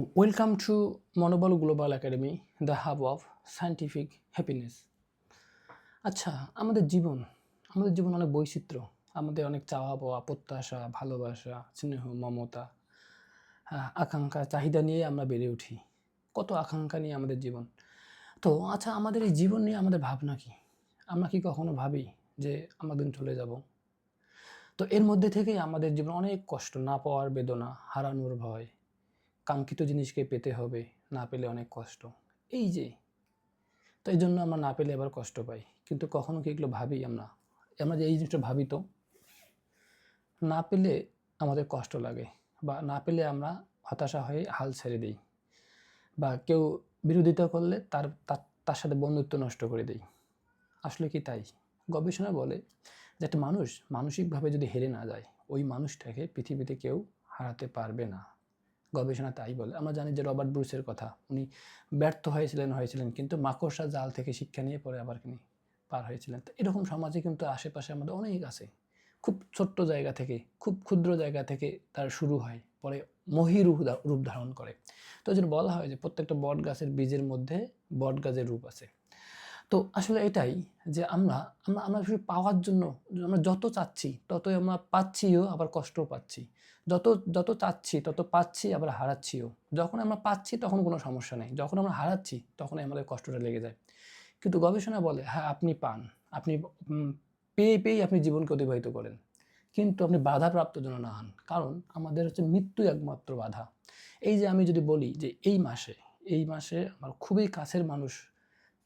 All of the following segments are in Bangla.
Welcome to Monobol Global Academy, the hub of scientific happiness. আচ্ছা, আমাদের জীবন অনেক বৈচিত্র্য। আমাদের অনেক চাওয়া পাওয়া, প্রত্যাশা, ভালোবাসা, স্নেহ, মমতা, আকাঙ্ক্ষা, চাহিদা নিয়ে আমরা বেড়ে উঠি। কত আকাঙ্ক্ষা নিয়ে আমাদের জীবন। তো আচ্ছা, আমাদের এই জীবন নিয়ে আমাদের ভাবনা কি? আমরা কি কখনো ভাবি যে আমরা একদিন চলে যাব? তো এর মধ্যে থেকেই আমাদের জীবনে অনেক কষ্ট, না পাওয়ার বেদনা, হারানোর ভয়, কাঙ্ক্ষিত জিনিসকে পেতে হবে, না পেলে অনেক কষ্ট। এই যে তো এইজন্য আমরা না পেলে আবার কষ্ট পাই। কিন্তু কখনো কি এগুলো ভাবি আমরা? আমরা যে এই জিনিসটা ভাবি তো, না পেলে আমাদের কষ্ট লাগে বা না পেলে আমরা হতাশা হয়ে হাল ছেড়ে দেই বা কেউ বিরোধিতা করলে তার সাথে বন্ধুত্ব নষ্ট করে দেই। আসলে কি তাই? গবেষণা বলে যে একটা মানুষ মানসিকভাবে যদি হেরে না যায়, ওই মানুষটাকে পৃথিবীতে কেউ হারাতে পারবে না। গবেষণা তাই বলে। আমরা জানি যে রবার্ট ব্রুসের কথা। উনি ব্যর্থ হয়েছিলেন কিন্তু মাকড়সার জাল থেকে শিক্ষা নিয়ে পরে আবার তিনি পার হয়েছিলেন। তো এরকম সমাজে কিন্তু আশেপাশে আমাদের অনেক আছে। খুব ছোট্ট জায়গা থেকে, খুব ক্ষুদ্র জায়গা থেকে তার শুরু হয়। পরে মহী রূপ ধারণ করে। তো ওইজন্য বলা হয় যে প্রত্যেকটা বটগাছের বীজের মধ্যে বটগাছের রূপ আছে। তো আসলে এটাই যে আমরা আমরা আমরা শুধু পাওয়ার জন্য আমরা যত চাচ্ছি ততই আমরা পাচ্ছিও, আবার কষ্টও পাচ্ছি। যত যত চাচ্ছি তত পাচ্ছি, আবার হারাচ্ছিও। যখন আমরা পাচ্ছি তখন কোনো সমস্যা নেই। যখন আমরা হারাচ্ছি তখনই আমাদের কষ্টটা লেগে যায়। কিন্তু গবেষণা বলে হ্যাঁ, আপনি পান। আপনি পেয়েই আপনি জীবনকে অতিবাহিত করেন। কিন্তু আপনি বাধাপ্রাপ্ত যেন না হন। কারণ আমাদের হচ্ছে মৃত্যুই একমাত্র বাধা। এই যে আমি যদি বলি যে এই মাসে আমার খুবই কাছের মানুষ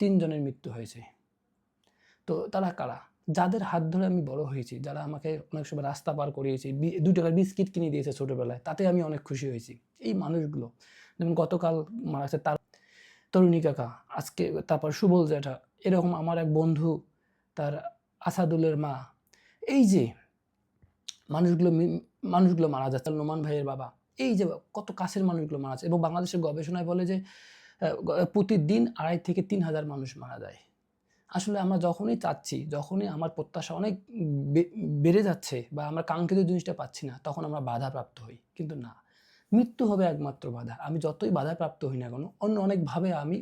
৩ জনের মৃত্যু হয়েছে। তো তারা কারা? যাদের হাত ধরে আমি বড় হয়েছি, যারা আমাকে অনেক সময় রাস্তা পার করিয়েছে, ৳২ র বিস্কিট কিনে দিয়েছে ছোটবেলায়, তাতে আমি অনেক খুশি হয়েছি। এই মানুষগুলো, যেমন গতকাল মারা গেছে তরুণী কাকা, আজকে তারপর সুবল জ্যাঠা, এরকম আমার এক বন্ধু, তার আসাদুলের মা। এই যে মানুষগুলো মানুষগুলো মারা যাচ্ছে, নোমান ভাইয়ের বাবা। এই যে কত কাছের মানুষগুলো মারা যাচ্ছে এবং বাংলাদেশের গবেষণায় বলে যে প্রতিদিন ২.৫ থেকে ৩,০০০ মানুষ মারা যায়। আসলে আমরা যখনই চাচ্ছি, যখনই আমার প্রত্যাশা অনেক বে বেড়ে যাচ্ছে বা আমরা কাঙ্ক্ষিত জিনিসটা পাচ্ছি না, তখন আমরা বাধাপ্রাপ্ত হই। কিন্তু না, মৃত্যু হবে একমাত্র বাধা। আমি যতই বাধাপ্রাপ্ত হই না কেন, অন্য অনেকভাবে আমি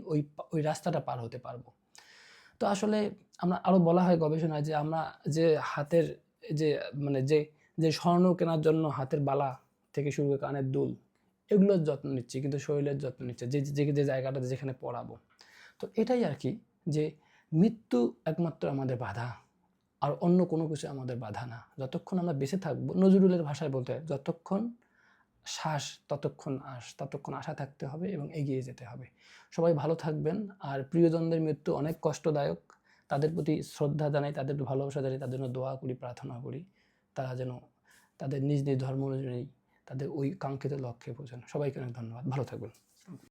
ওই রাস্তাটা পার হতে পারবো। তো আসলে আমরা আরও বলা হয় গবেষণায় যে আমরা যে হাতের যে মানে যে স্বর্ণ কেনার জন্য হাতের বালা থেকে শুরু করে কানের দুল, এগুলোর যত্ন নিচ্ছি কিন্তু শরীরের যত্ন নিচ্ছি যে জায়গাটাতে যেখানে পড়াবো। তো এটাই আরকি যে মৃত্যু একমাত্র আমাদের বাধা। আর অন্য কোনো কিছু আমাদের বাধা না। যতক্ষণ আমরা বেঁচে থাকবো, নজরুলের ভাষায় বলতে হয়, যতক্ষণ শ্বাস ততক্ষণ আশ, ততক্ষণ আশা থাকতে হবে এবং এগিয়ে যেতে হবে। সবাই ভালো থাকবেন। আর প্রিয়জনদের মৃত্যু অনেক কষ্টদায়ক। তাদের প্রতি শ্রদ্ধা জানাই, তাদের প্রতি ভালোবাসা জানাই, তাদের জন্য দোয়া করি, প্রার্থনা করি। তারা যেন তাদের নিজ ধর্ম অনুযায়ী তাদের ওই কাঙ্ক্ষিত লক্ষ্যে পৌঁছান। সবাইকে অনেক ধন্যবাদ। ভালো থাকবেন।